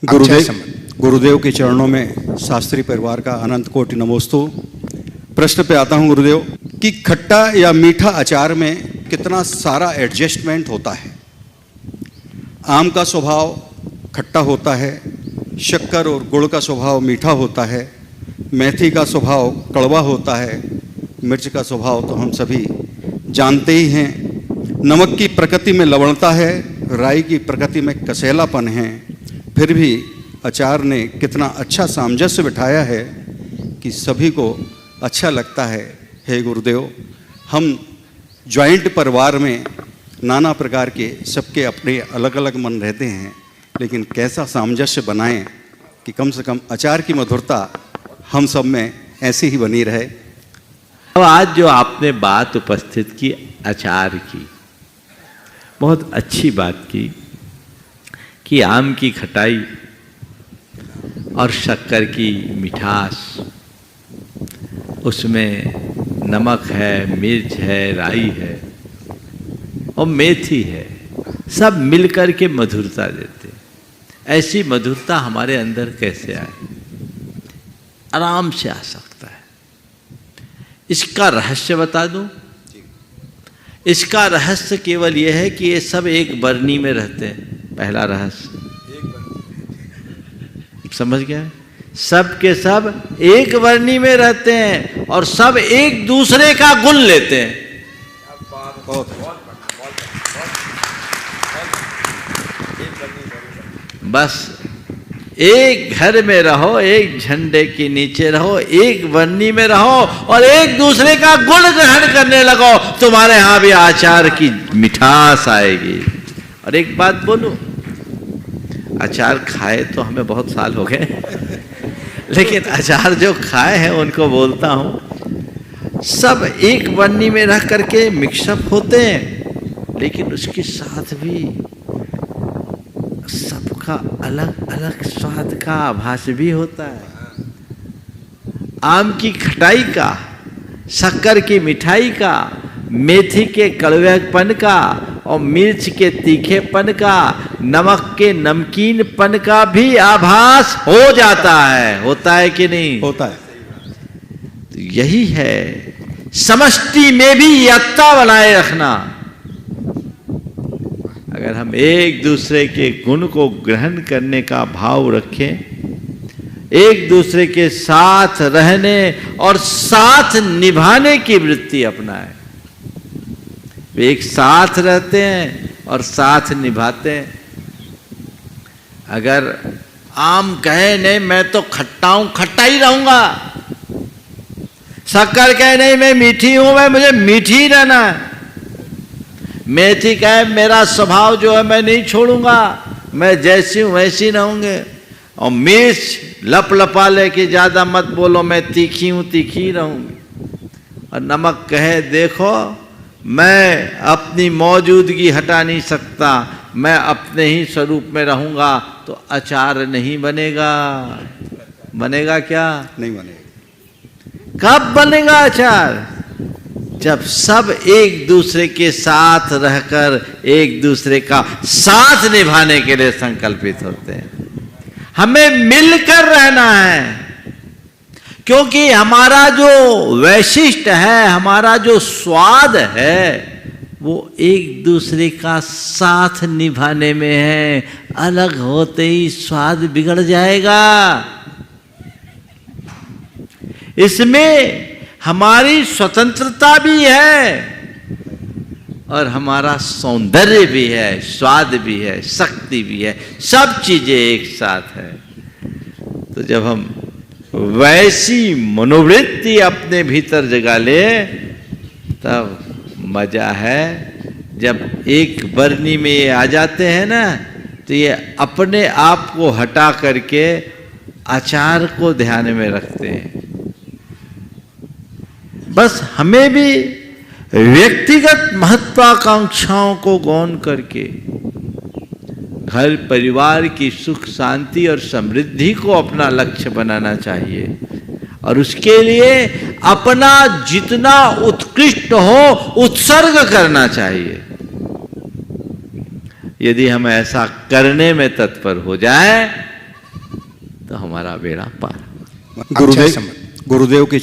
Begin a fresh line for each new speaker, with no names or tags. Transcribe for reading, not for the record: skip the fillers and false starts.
गुरुदेव के चरणों में शास्त्री परिवार का अनंत कोटि नमोस्तु। प्रश्न पे आता हूँ गुरुदेव कि खट्टा या मीठा अचार में कितना सारा एडजस्टमेंट होता है। आम का स्वभाव खट्टा होता है, शक्कर और गुड़ का स्वभाव मीठा होता है, मेथी का स्वभाव कड़वा होता है, मिर्च का स्वभाव तो हम सभी जानते ही हैं, नमक की प्रकृति में लवणता है, राई की प्रकृति में कसैलापन है। फिर भी अचार ने कितना अच्छा सामंजस्य बिठाया है कि सभी को अच्छा लगता है। हे गुरुदेव, हम जॉइंट परिवार में नाना प्रकार के सबके अपने अलग अलग मन रहते हैं, लेकिन कैसा सामंजस्य बनाएं कि कम से कम अचार की मधुरता हम सब में ऐसी ही बनी रहे।
अब आज जो आपने बात उपस्थित की अचार की, बहुत अच्छी बात की कि आम की खटाई और शक्कर की मिठास, उसमें नमक है, मिर्च है, राई है और मेथी है, सब मिलकर के मधुरता देते। ऐसी मधुरता हमारे अंदर कैसे आए? आराम से आ सकता है। इसका रहस्य बता दूं? इसका रहस्य केवल यह है कि ये सब एक बरनी में रहते हैं। पहला रहस्य समझ गया? सब के सब एक बरनी में रहते हैं और सब एक दूसरे का गुण लेते हैं। बस एक घर में रहो, एक झंडे के नीचे रहो, एक बरनी में रहो और एक दूसरे का गुण ग्रहण करने लगो, तुम्हारे यहां भी अचार की मिठास आएगी। और एक बात बोलूं, अचार खाए तो हमें बहुत साल हो गए, लेकिन अचार जो खाए हैं उनको बोलता हूं, सब एक बरनी में रह करके मिक्सअप होते हैं, लेकिन उसके साथ भी सबका अलग अलग स्वाद का आभास भी होता है। आम की खटाई का, शक्कर की मिठाई का, मेथी के कड़वेपन का और मिर्च के तीखेपन का, नमक के नमकीनपन का भी आभास हो जाता है। होता है कि नहीं?
होता है।
तो यही है समष्टि में भी एकता बनाए रखना। अगर हम एक दूसरे के गुण को ग्रहण करने का भाव रखें, एक दूसरे के साथ रहने और साथ निभाने की वृत्ति अपनाएं, वे एक साथ रहते हैं और साथ निभाते हैं। अगर आम कहे नहीं मैं तो खट्टा हूं, खट्टा ही रहूंगा, शक्कर कहे नहीं मैं मीठी हूं, मैं मुझे मीठी ही रहना है, मेथी कहे मेरा स्वभाव जो है मैं नहीं छोड़ूंगा, मैं जैसी हूं वैसी रहूंगे, और मिर्च लप लपा ले कि ज्यादा मत बोलो मैं तीखी हूं, तीखी रहूंगी, और नमक कहे देखो मैं अपनी मौजूदगी हटा नहीं सकता, मैं अपने ही स्वरूप में रहूंगा, तो अचार नहीं बनेगा। बनेगा क्या?
नहीं बनेगा।
कब बनेगा अचार? जब सब एक दूसरे के साथ रहकर एक दूसरे का साथ निभाने के लिए संकल्पित होते हैं। हमें मिलकर रहना है, क्योंकि हमारा जो वैशिष्ट है, हमारा जो स्वाद है, वो एक दूसरे का साथ निभाने में है। अलग होते ही स्वाद बिगड़ जाएगा। इसमें हमारी स्वतंत्रता भी है और हमारा सौंदर्य भी है, स्वाद भी है, शक्ति भी है, सब चीजें एक साथ है। तो जब हम वैसी मनोवृत्ति अपने भीतर जगा ले, तब मजा है। जब एक बरनी में ये आ जाते हैं ना, तो ये अपने आप को हटा करके अचार को ध्यान में रखते हैं। बस हमें भी व्यक्तिगत महत्वाकांक्षाओं को गौण करके घर परिवार की सुख शांति और समृद्धि को अपना लक्ष्य बनाना चाहिए, और उसके लिए अपना जितना उत्कृष्ट हो उत्सर्ग करना चाहिए। यदि हम ऐसा करने में तत्पर हो जाए तो हमारा बेड़ा पार।
गुरुदेव की